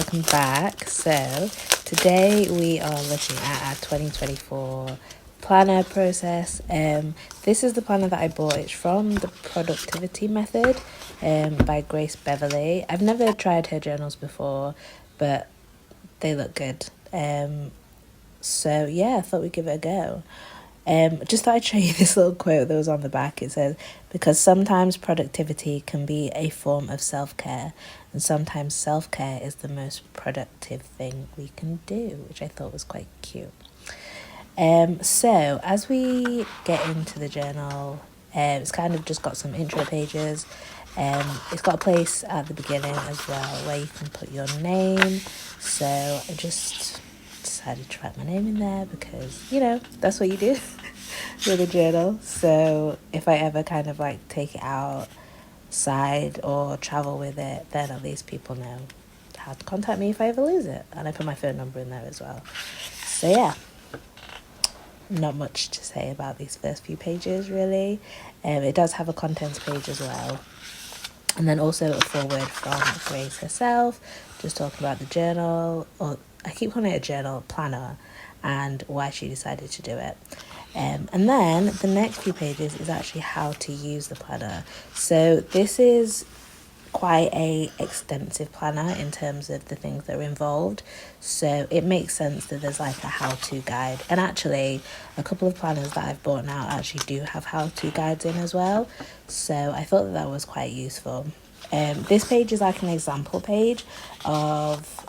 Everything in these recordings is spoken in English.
welcome back. So today we are looking at our 2024 planner process. This is the planner that I bought. It's from the Productivity Method by Grace Beverly. I've never tried her journals before, but they look good. So yeah, I thought we'd give it a go. Just thought I'd show you this little quote that was on the back. It says, because sometimes productivity can be a form of self-care, and sometimes self-care is the most productive thing we can do, which I thought was quite cute. So as we get into the journal, it's kind of just got some intro pages. It's got a place at the beginning as well where you can put your name. So I just decided to write my name in there because, that's what you do with a journal. So if I ever kind of like take it outside or travel with it, then at least people know how to contact me if I ever lose it. And I put my phone number in there as well. So yeah, not much to say about these first few pages really. It does have a contents page as well. And then also a foreword from Grace herself, just talking about the journal, or I keep calling it a journal planner, and why she decided to do it. And then the next few pages is actually how to use the planner. So this is quite a extensive planner in terms of the things that are involved, so it makes sense that there's like a how-to guide. And actually a couple of planners that I've bought now actually do have how-to guides in as well, so I thought that was quite useful. This page is like an example page of,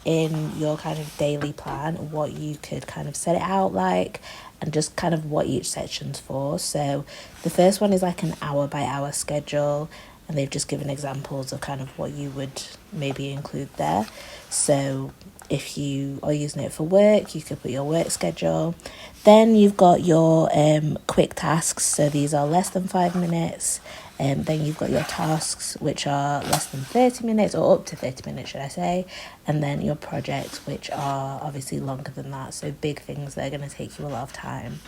in your kind of daily plan, what you could kind of set it out like, and just kind of what each section's for. So the first one is like an hour by hour schedule, and they've just given examples of kind of what you would maybe include there. So if you are using it for work, you could put your work schedule. Then you've got your quick tasks, so these are less than 5 minutes. Then you've got your tasks, which are less than 30 minutes, or up to 30 minutes, should I say. And then your projects, which are obviously longer than that, so big things that are going to take you a lot of time.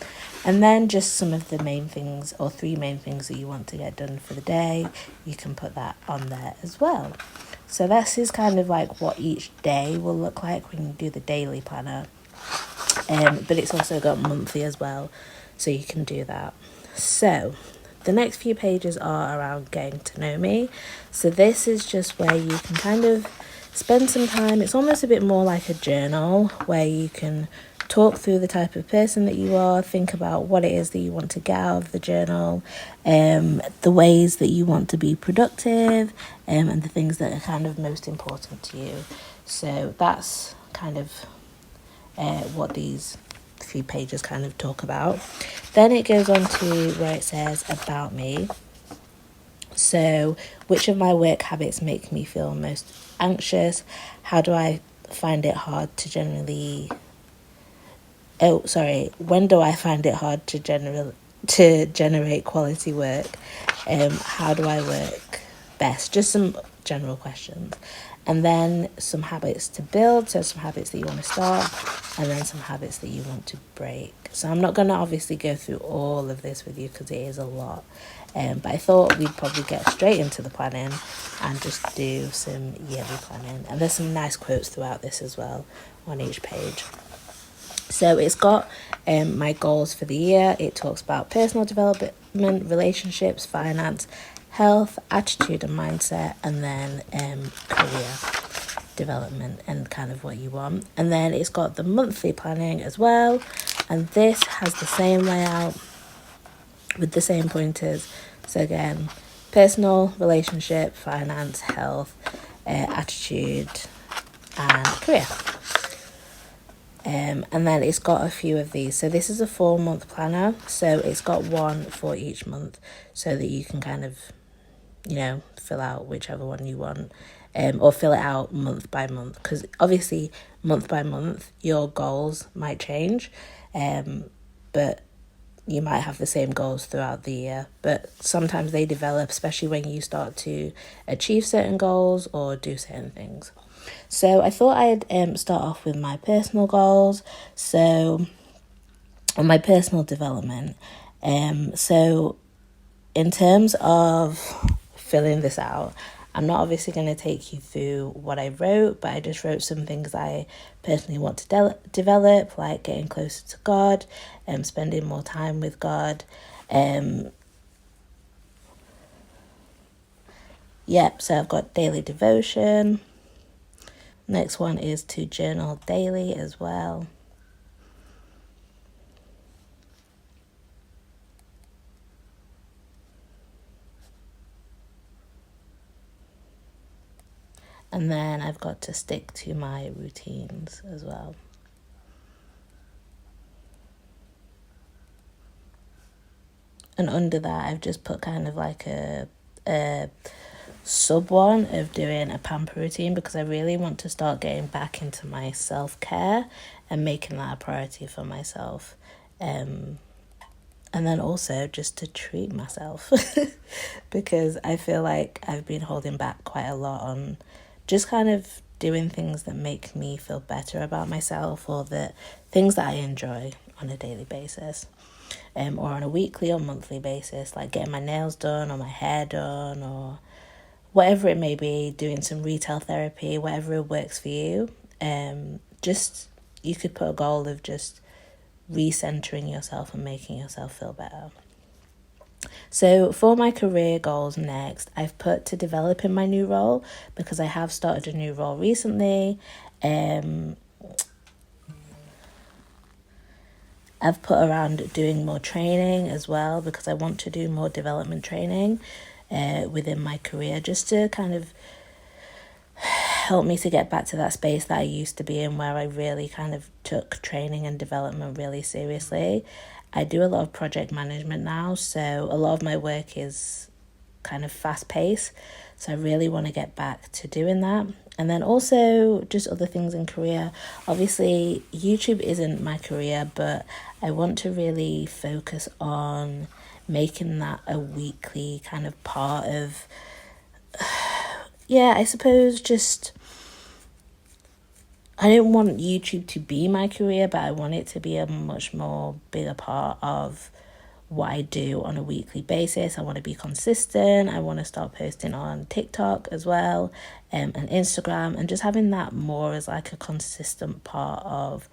And then just some of the main things, or 3 main things that you want to get done for the day, you can put that on there as well. So this is kind of like what each day will look like when you do the daily planner. But it's also got monthly as well, so you can do that. So the next few pages are around getting to know me. So this is just where you can kind of spend some time. It's almost a bit more like a journal where you can talk through the type of person that you are, think about what it is that you want to get out of the journal, the ways that you want to be productive, and the things that are kind of most important to you. So that's kind of what these few pages kind of talk about. Then it goes on to where it says about me. So which of my work habits make me feel most anxious? How do I find it hard to generally... when do I find it hard to generate quality work? How do I work best? Just some general questions. And then some habits to build, so some habits that you want to start, and then some habits that you want to break. So I'm not going to obviously go through all of this with you because it is a lot, but I thought we'd probably get straight into the planning and just do some yearly planning. And there's some nice quotes throughout this as well on each page. So it's got my goals for the year. It talks about personal development, relationships, finance, health, attitude and mindset, and then career development and kind of what you want. And then it's got the monthly planning as well, and this has the same layout with the same pointers. So again, personal, relationship, finance, health, attitude and career. And then it's got a few of these. So this is a 4-month planner, so it's got one for each month so that you can kind of fill out whichever one you want, or fill it out month by month, because obviously month by month your goals might change, but you might have the same goals throughout the year, but sometimes they develop, especially when you start to achieve certain goals or do certain things. So I thought I'd start off with my personal goals, so on my personal development. So in terms of filling this out, I'm not obviously going to take you through what I wrote, but I just wrote some things I personally want to develop, like getting closer to God, spending more time with God. So I've got daily devotion. Next one is to journal daily as well. And then I've got to stick to my routines as well. And under that, I've just put kind of like a sub one of doing a pamper routine, because I really want to start getting back into my self-care and making that a priority for myself. And then also just to treat myself because I feel like I've been holding back quite a lot on just kind of doing things that make me feel better about myself, or the things that I enjoy on a daily basis. Or on a weekly or monthly basis, like getting my nails done or my hair done or whatever it may be, doing some retail therapy, whatever works for you. Just, you could put a goal of just recentering yourself and making yourself feel better. So for my career goals next, I've put to develop in my new role, because I have started a new role recently. I've put around doing more training as well, because I want to do more development training within my career, just to kind of help me to get back to that space that I used to be in, where I really kind of took training and development really seriously. I do a lot of project management now, so a lot of my work is kind of fast paced. So I really want to get back to doing that. And then also just other things in career. Obviously, YouTube isn't my career, but I want to really focus on making that a weekly kind of part of, I suppose just, I don't want YouTube to be my career, but I want it to be a much more bigger part of what I do on a weekly basis. I want to be consistent. I want to start posting on TikTok as well, and Instagram, and just having that more as like a consistent part of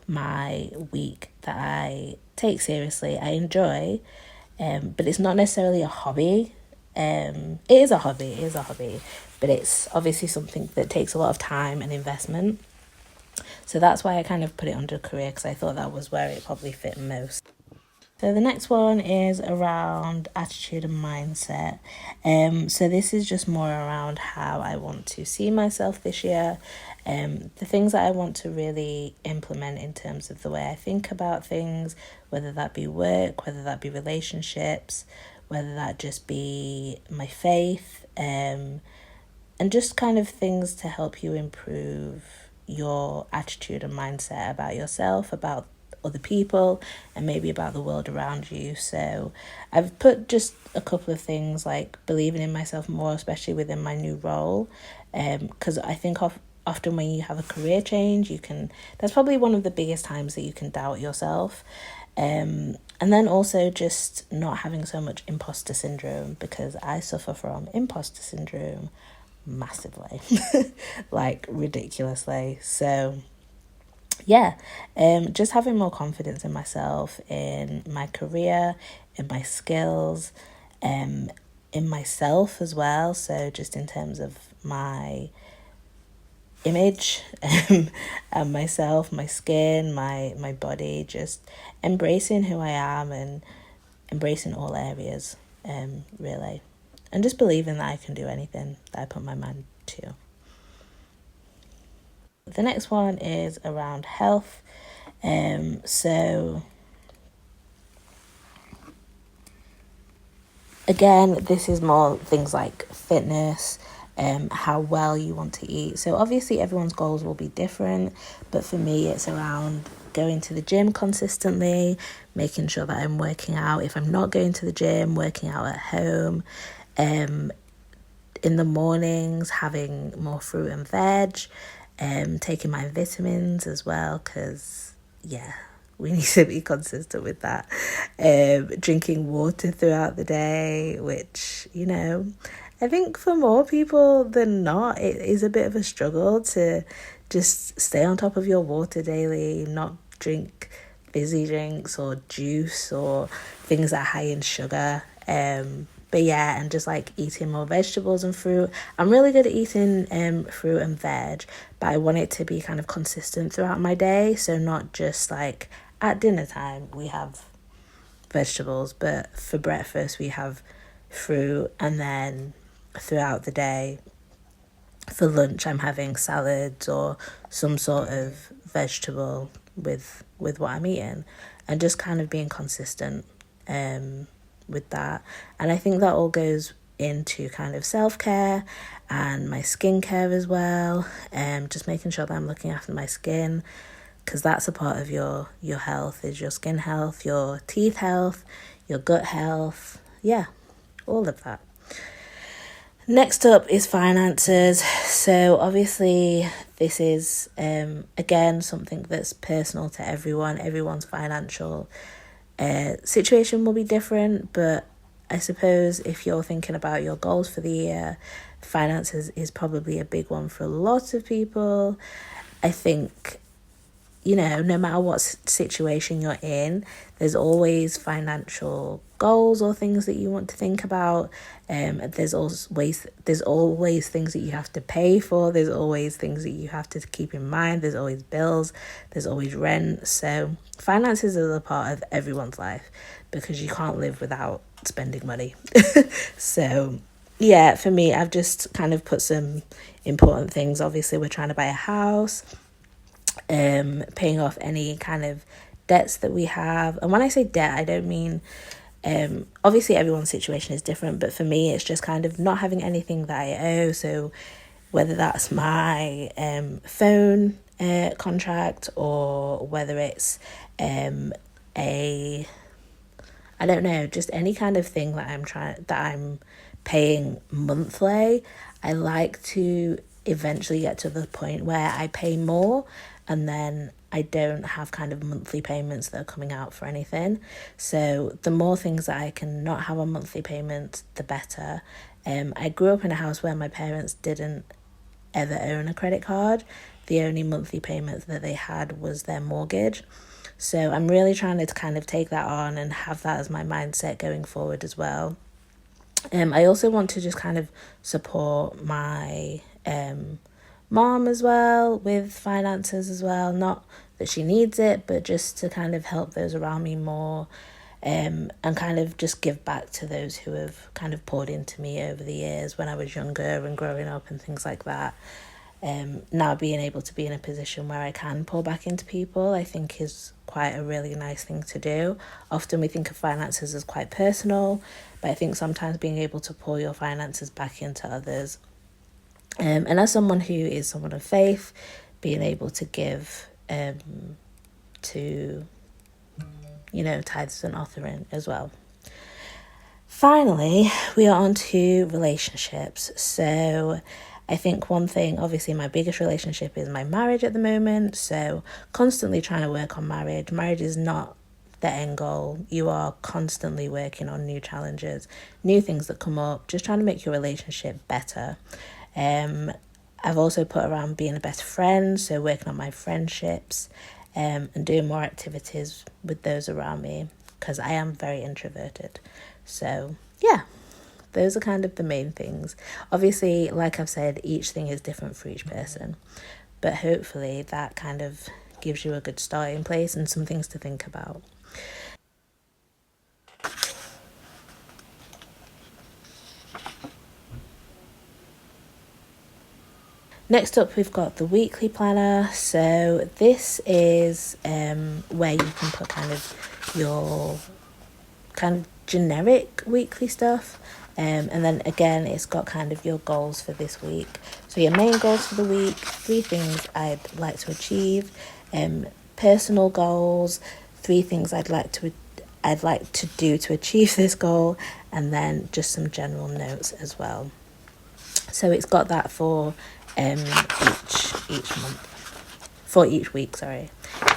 my week that I take seriously, I enjoy, but it's not necessarily a hobby. It is a hobby, but it's obviously something that takes a lot of time and investment. So that's why I kind of put it under career, because I thought that was where it probably fit most. So the next one is around attitude and mindset. So this is just more around how I want to see myself this year. The things that I want to really implement in terms of the way I think about things, whether that be work, whether that be relationships, whether that just be my faith, and just kind of things to help you improve your attitude and mindset about yourself, about other people, and maybe about the world around you. So I've put just a couple of things like believing in myself more, especially within my new role, because I think often when you have a career change, that's probably one of the biggest times that you can doubt yourself. And then also just not having so much imposter syndrome, because I suffer from imposter syndrome massively, like ridiculously. So just having more confidence in myself, in my career, in my skills, in myself as well. So just in terms of my image, and myself, my skin, my body, just embracing who I am and embracing all areas, really. And just believing that I can do anything that I put my mind to. The next one is around health. So again, this is more things like fitness, how well you want to eat. So obviously everyone's goals will be different, but for me it's around going to the gym consistently, making sure that I'm working out. If I'm not going to the gym, working out at home, in the mornings, having more fruit and veg, taking my vitamins as well, because we need to be consistent with that. Drinking water throughout the day, which, I I think for more people than not, it is a bit of a struggle to just stay on top of your water daily, not drink fizzy drinks or juice or things that are high in sugar. But yeah, and just like eating more vegetables and fruit. I'm really good at eating fruit and veg, but I want it to be kind of consistent throughout my day. So not just like at dinner time we have vegetables, but for breakfast we have fruit, and then throughout the day for lunch I'm having salads or some sort of vegetable with what I'm eating, and just kind of being consistent with that. And I think that all goes into kind of self-care and my skincare as well, just making sure that I'm looking after my skin, because that's a part of your health, is your skin health, your teeth health, your gut health, yeah, all of that. Next up is finances. So obviously this is again something that's personal to everyone. Everyone's financial situation will be different, but I suppose if you're thinking about your goals for the year, finances is probably a big one for a lot of people. I think, you know, no matter what situation you're in, there's always financial goals or things that you want to think about. There's always things that you have to pay for. There's always things that you have to keep in mind. There's always bills. There's always rent. So finances are a part of everyone's life, because you can't live without spending money. So yeah, for me, I've just kind of put some important things. Obviously, we're trying to buy a house. Paying off any kind of debts that we have. And when I say debt, I don't mean obviously everyone's situation is different, but for me it's just kind of not having anything that I owe. So whether that's my phone contract, or whether it's I don't know, just any kind of thing that I'm paying monthly. I like to eventually get to the point where I pay more, and then I don't have kind of monthly payments that are coming out for anything. So the more things that I can not have on monthly payments, the better. I grew up in a house where my parents didn't ever own a credit card. The only monthly payments that they had was their mortgage. So I'm really trying to kind of take that on and have that as my mindset going forward as well. I also want to just kind of support my mom as well with finances as well. Not that she needs it, but just to kind of help those around me more, and kind of just give back to those who have kind of poured into me over the years when I was younger and growing up and things like that. Now being able to be in a position where I can pour back into people, I think is quite a really nice thing to do. Often we think of finances as quite personal, but I think sometimes being able to pour your finances back into others, and as someone who is someone of faith, being able to give to, you know, tithes and offering as well. Finally, we are on to relationships. So I think one thing, obviously my biggest relationship is my marriage at the moment. So constantly trying to work on marriage. Marriage is not the end goal. You are constantly working on new challenges, new things that come up, just trying to make your relationship better. I've also put around being a better friend, so working on my friendships, and doing more activities with those around me, because I am very introverted. So yeah, those are kind of the main things. Obviously, like I've said, each thing is different for each person, but hopefully that kind of gives you a good starting place and some things to think about. Next up, we've got the weekly planner. So this is where you can put kind of your kind of generic weekly stuff. And then again, it's got kind of your goals for this week. So your main goals for the week, 3 things I'd like to achieve, personal goals, 3 things I'd like to do to achieve this goal, and then just some general notes as well. So it's got that for each month, for each week, sorry.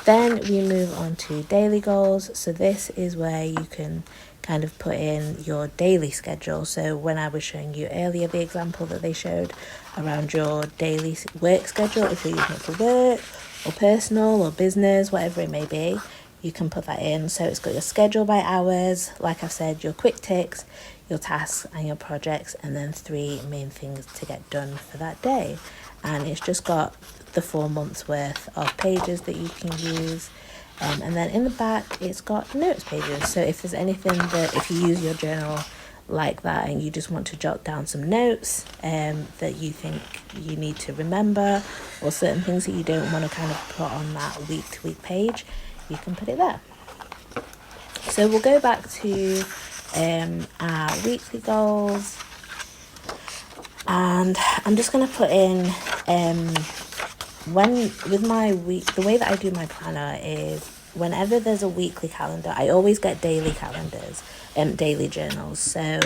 Then we move on to daily goals. So this is where you can kind of put in your daily schedule. So when I was showing you earlier the example that they showed around your daily work schedule, if you're using it for work or personal or business, whatever it may be, you can put that in. So it's got your schedule by hours, like I've said, your quick ticks, your tasks and your projects, and then 3 main things to get done for that day. And it's just got the 4 months worth of pages that you can use. And then in the back, it's got notes pages. So if there's anything that, if you use your journal like that and you just want to jot down some notes that you think you need to remember, or certain things that you don't want to kind of put on that week-to-week page, you can put it there. So we'll go back to our weekly goals, and I'm just going to put in the way that I do my planner is whenever there's a weekly calendar, I always get daily calendars and daily journals. So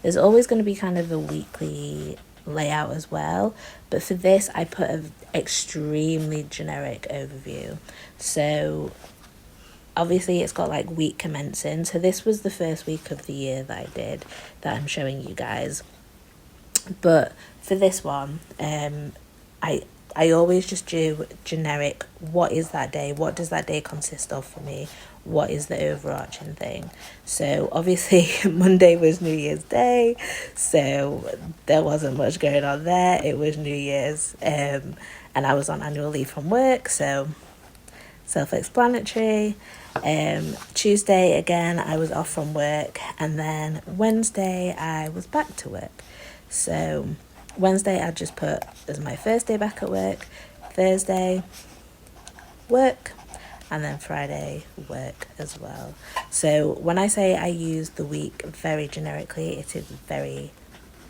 there's always going to be kind of a weekly layout as well. But for this, I put an extremely generic overview. So obviously it's got like week commencing. So this was the first week of the year that I did, that I'm showing you guys. But for this one, I always just do generic, what is that day? What does that day consist of for me? What is the overarching thing? So obviously Monday was New Year's Day, so there wasn't much going on there. It was New Year's, and I was on annual leave from work, so self-explanatory. Tuesday, again, I was off from work, and then Wednesday I was back to work. So Wednesday I just put as my first day back at work, Thursday work, and then Friday work as well. So when I say I use the week very generically, it is very,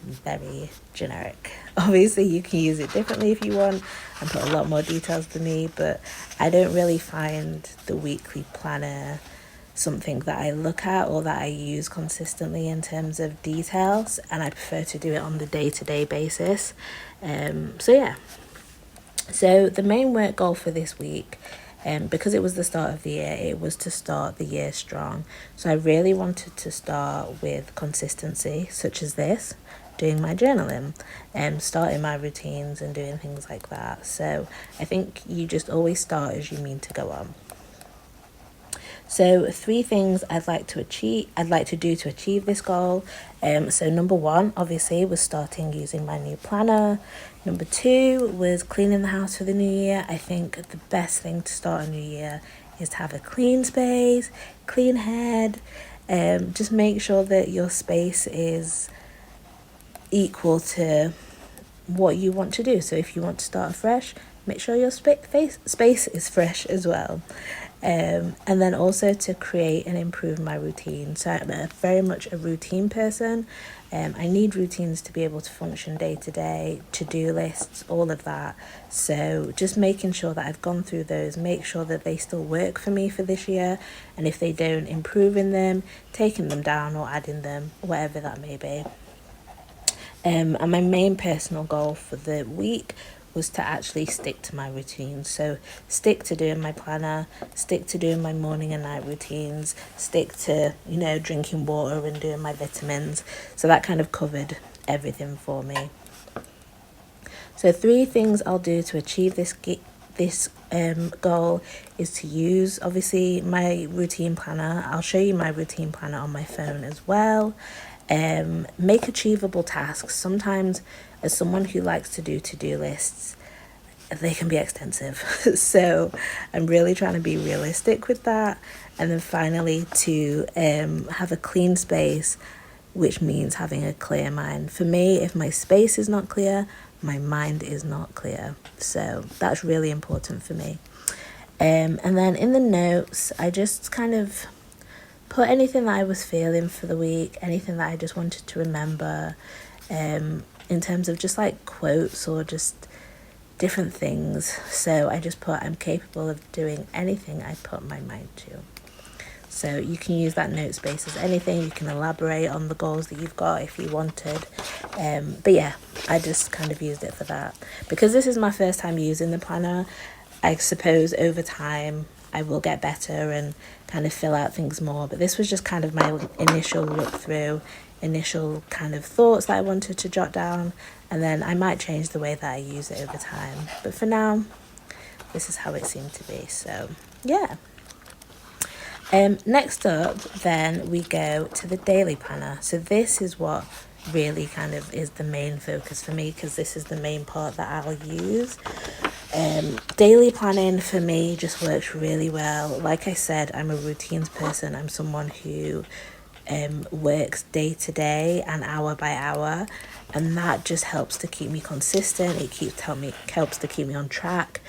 very generic. Obviously you can use it differently if you want and put a lot more details than me, but I don't really find the weekly planner something that I look at or that I use consistently in terms of details, and I prefer to do it on the day-to-day basis. So yeah, so the main work goal for this week, because it was the start of the year, it was to start the year strong. So I really wanted to start with consistency, such as this, doing my journaling, starting my routines and doing things like that. So I think you just always start as you mean to go on. So 3 things I'd like to do to achieve this goal. So number 1, obviously, was starting using my new planner. Number 2 was cleaning the house for the new year. I think the best thing to start a new year is to have a clean space, clean head. Just make sure that your space is equal to what you want to do. So if you want to start afresh, make sure your space is fresh as well. And then also to create and improve my routine. So I'm very much a routine person. I need routines to be able to function day to day, to-do lists, all of that. So just making sure that I've gone through those, make sure that they still work for me for this year. And if they don't, improving them, taking them down or adding them, whatever that may be. And my main personal goal for the week was to actually stick to my routine. So stick to doing my planner, stick to doing my morning and night routines, stick to, drinking water and doing my vitamins. So that kind of covered everything for me. So 3 things I'll do to achieve this goal is to use, obviously, my routine planner. I'll show you my routine planner on my phone as well. Make achievable tasks. Sometimes, as someone who likes to do to-do lists, they can be extensive. So I'm really trying to be realistic with that. And then finally, to have a clean space, which means having a clear mind. For me, if my space is not clear, my mind is not clear. So that's really important for me. And then in the notes, I just kind of put anything that I was feeling for the week, anything that I just wanted to remember, in terms of just like quotes or just different things. So I just put, I'm capable of doing anything I put my mind to. So you can use that note space as anything. You can elaborate on the goals that you've got if you wanted. But yeah, I just kind of used it for that. Because this is my first time using the planner, I suppose over time I will get better and kind of fill out things more. But this was just kind of my initial look through, initial kind of thoughts that I wanted to jot down, and then I might change the way that I use it over time. But for now, this is how it seemed to be. So yeah. Next up, then we go to the daily planner. So this is what really kind of is the main focus for me, because this is the main part that I'll use. Daily planning for me just works really well. Like I said, I'm a routines person. I'm someone who works day to day and hour by hour, and that just helps to keep me consistent. It helps to keep me on track.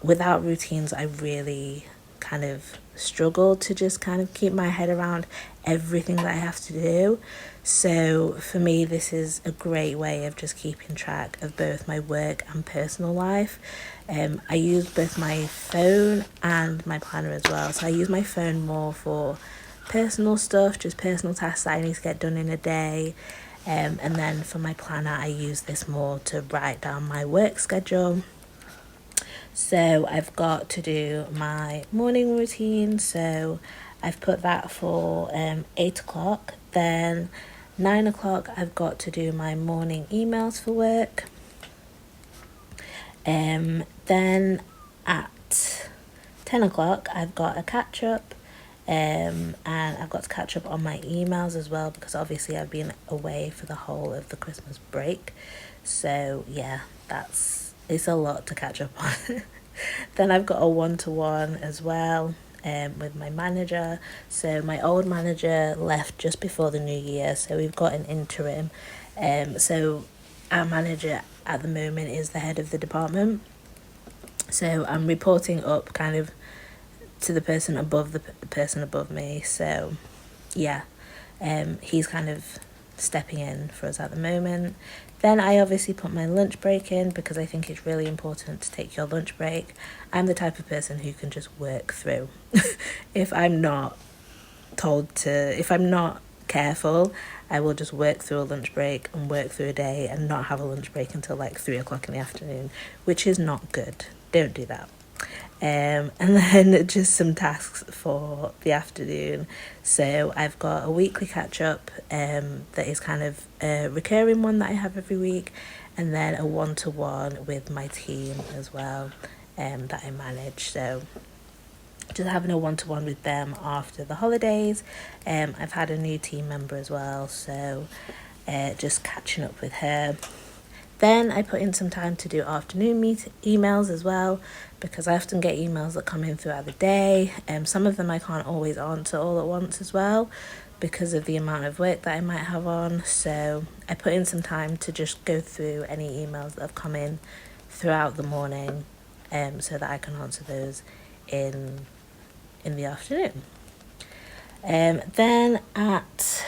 Without routines, I really kind of struggle to just kind of keep my head around everything that I have to do. So for me, this is a great way of just keeping track of both my work and personal life. I use both my phone and my planner as well. So I use my phone more for personal stuff, just personal tasks that I need to get done in a day. And then for my planner, I use this more to write down my work schedule. So I've got to do my morning routine. So I've put that for 8 o'clock. Then 9 o'clock, I've got to do my morning emails for work. Then at 10 o'clock, I've got a catch up. And I've got to catch up on my emails as well, because obviously I've been away for the whole of the Christmas break. So yeah, it's a lot to catch up on. Then I've got a one-to-one as well with my manager. So my old manager left just before the new year, so we've got an interim. So our manager at the moment is the head of the department. So I'm reporting up kind of to the person above the person above me. So yeah, he's kind of stepping in for us at the moment. Then I obviously put my lunch break in, because I think it's really important to take your lunch break. I'm the type of person who can just work through. If I'm not careful, I will just work through a lunch break and work through a day and not have a lunch break until like 3 o'clock in the afternoon, which is not good. Don't do that. And then just some tasks for the afternoon. So I've got a weekly catch up that is kind of a recurring one that I have every week, and then a one-to-one with my team as well that I manage. So just having a one-to-one with them after the holidays. I've had a new team member as well, so just catching up with her. Then I put in some time to do afternoon emails as well, because I often get emails that come in throughout the day. Some of them I can't always answer all at once as well, because of the amount of work that I might have on. So I put in some time to just go through any emails that have come in throughout the morning, so that I can answer those in the afternoon. Then at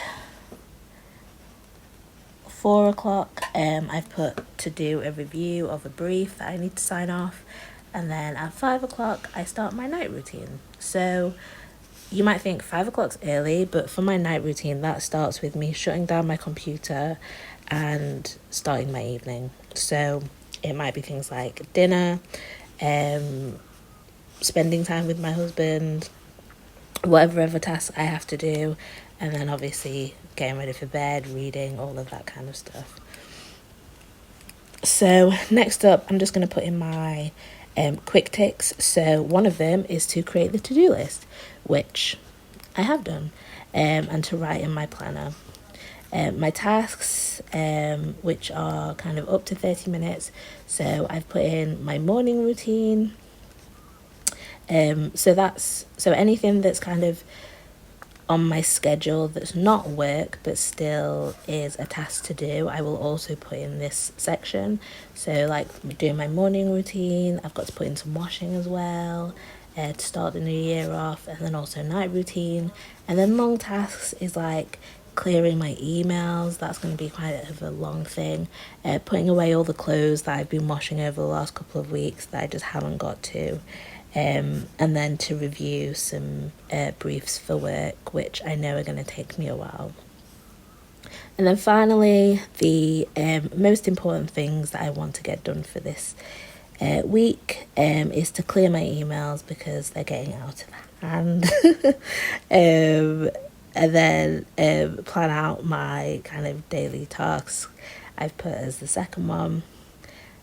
4 o'clock, I've put to do a review of a brief that I need to sign off. And then at 5 o'clock, I start my night routine. So you might think 5 o'clock's early, but for my night routine, that starts with me shutting down my computer and starting my evening. So it might be things like dinner, spending time with my husband, whatever other tasks I have to do, and then obviously getting ready for bed, reading, all of that kind of stuff. So next up, I'm just going to put in my quick ticks. So one of them is to create the to-do list, which I have done, and to write in my planner. My tasks, which are kind of up to 30 minutes. So I've put in my morning routine. So anything that's kind of on my schedule that's not work but still is a task to do, I will also put in this section. So like doing my morning routine, I've got to put in some washing as well to start the new year off, and then also night routine. And then long tasks is like clearing my emails. That's going to be quite a long thing. Putting away all the clothes that I've been washing over the last couple of weeks that I just haven't got to. And then to review some briefs for work, which I know are going to take me a while. And then finally, the most important things that I want to get done for this week is to clear my emails because they're getting out of hand. And then plan out my kind of daily tasks I've put as the second one.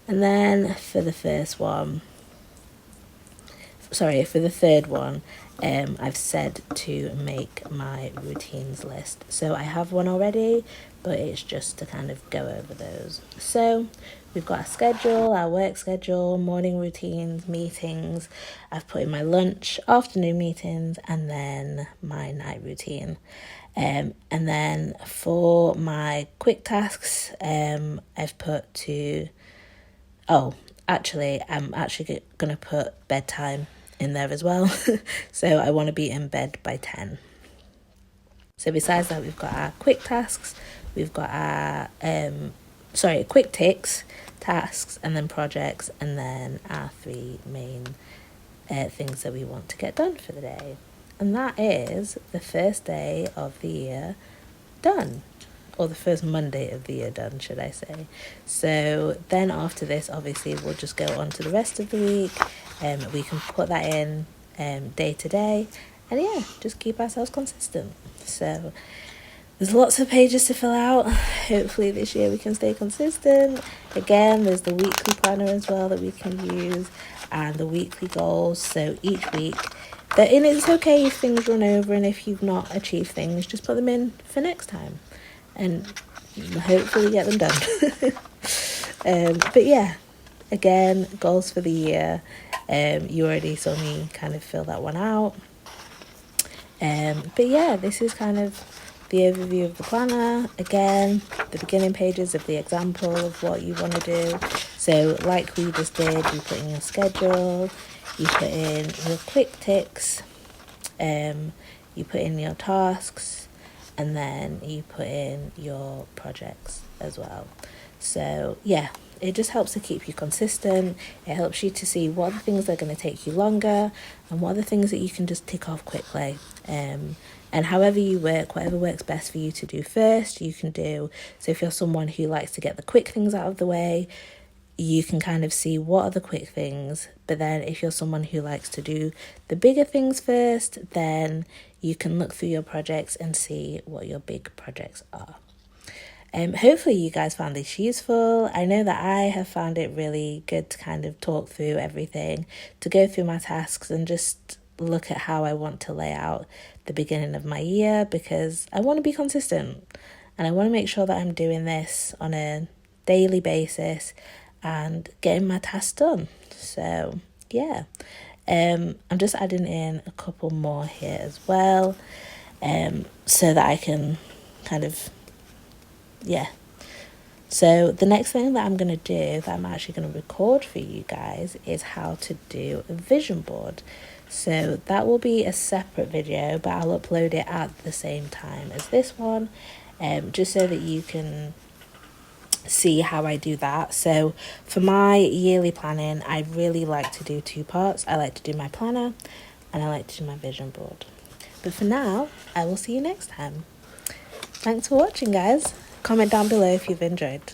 And then for the third one, I've said to make my routines list. So I have one already, but it's just to kind of go over those. So we've got a schedule, our work schedule, morning routines, meetings. I've put in my lunch, afternoon meetings, and then my night routine. And then for my quick tasks, I've put to... Oh, actually, I'm actually going to put bedtime in there as well. So I want to be in bed by 10. So besides that, we've got our quick tasks, we've got our quick ticks, tasks, and then projects, and then our 3 main things that we want to get done for the day. And that is the first day of the year done. Or the first Monday of the year done, should I say. So then after this, obviously, we'll just go on to the rest of the week. We can put that in day to day. And yeah, just keep ourselves consistent. So there's lots of pages to fill out. Hopefully this year we can stay consistent. Again, there's the weekly planner as well that we can use. And the weekly goals. So each week... And it's okay if things run over and if you've not achieved things, just put them in for next time. And hopefully get them done. But yeah, again, goals for the year. You already saw me kind of fill that one out. But yeah, this is kind of the overview of the planner. Again, the beginning pages of the example of what you want to do. So like we just did, you put in your schedule, you put in your quick ticks, you put in your tasks, and then you put in your projects as well. So yeah, it just helps to keep you consistent. It helps you to see what are the things that are going to take you longer and what are the things that you can just tick off quickly. And however you work, whatever works best for you to do first, you can do. So if you're someone who likes to get the quick things out of the way, you can kind of see what are the quick things. But then if you're someone who likes to do the bigger things first, then you can look through your projects and see what your big projects are. Hopefully you guys found this useful. I know that I have found it really good to kind of talk through everything, to go through my tasks and just look at how I want to lay out the beginning of my year, because I want to be consistent and I want to make sure that I'm doing this on a daily basis and getting my tasks done. So yeah, I'm just adding in a couple more here as well, so that I can kind of, yeah. So the next thing that I'm going to do, that I'm actually going to record for you guys, is how to do a vision board. So that will be a separate video, but I'll upload it at the same time as this one, just so that you can see how I do that. So for my yearly planning, I really like to do 2 parts. I like to do my planner and I like to do my vision board. But for now, I will see you next time. Thanks for watching, guys. Comment down below if you've enjoyed.